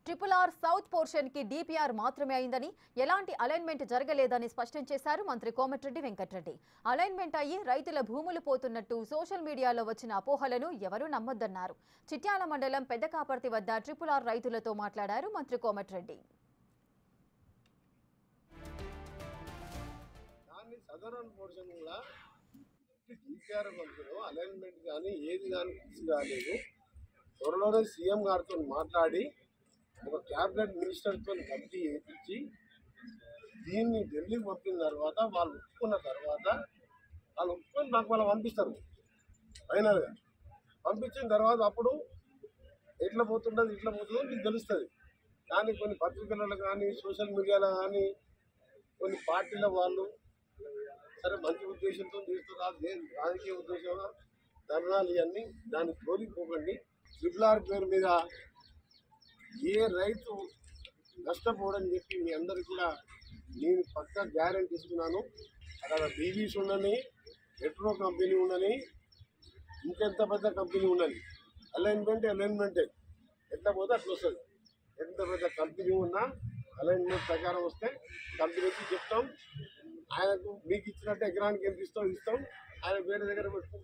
Triple R south portion కి DPR మాత్రమే అయిందని, ఎలాంటి అలైన్మెంట్ జరగలేదని స్పష్టం చేశారు మంత్రి కోమటిరెడ్డి వెంకటరెడ్డి. అలైన్మెంట్ అయ్యి రైతుల భూములు పోతున్నట్టు సోషల్ మీడియాలో వచ్చిన అపోహలను ఎవరూ నమ్మొద్దన్నారు. చిట్యాల మండలం పెద్దకాపర్తి వద్ద ట్రిపుల్ ఆర్ రైతులతో మాట్లాడారు మంత్రి కోమటిరెడ్డి. అలైన్మెంట్ కానీ ఏది కానీ ఫిక్స్ కాలేదు. త్వరలోనే సీఎం గారితో మాట్లాడి ఒక క్యాబినెట్ మినిస్టర్తో కమిటీ వేయించి దీన్ని ఢిల్లీకి పంపిన తర్వాత వాళ్ళు ఒప్పుకున్న తర్వాత వాళ్ళు ఒప్పుకొని నాకు వాళ్ళు పంపిస్తారు. ఫైనల్గా పంపించిన తర్వాత అప్పుడు ఎట్లా పోతుండదు ఇట్లా పోతుందో మీకు తెలుస్తుంది. కానీ కొన్ని పత్రికలలో కానీ సోషల్ మీడియాలో కానీ కొన్ని పార్టీల వాళ్ళు సరే మంచి ఉద్దేశంతో చేస్తున్నారు, రాజకీయ ఉద్దేశంగా ధర్నాలు ఇవన్నీ దాన్ని తోలిపోకండి. ట్రిపుల్ ఆర్ పేరు మీద ఏ రైతు నష్టపోవడని చెప్పి మీ అందరికీ కూడా నేను పక్కా గ్యారెంటీ ఇస్తున్నాను. అక్కడ బీబీస్ ఉండని, మెట్రో కంపెనీ ఉండని, ఇంకెంత పెద్ద కంపెనీ ఉండని, అలైన్మెంటే ఎట్లా పోతే అట్లా వస్తుంది. ఎంత పెద్ద కంపెనీ ఉన్నా అలైన్మెంట్ ప్రకారం వస్తే కంపెనీకి చెప్తాం, ఆయనకు మీకు ఇచ్చినట్టు ఎకరానికి ఎంత ఇస్తాం ఆయన వేరే దగ్గర పెట్టుకుంటాం.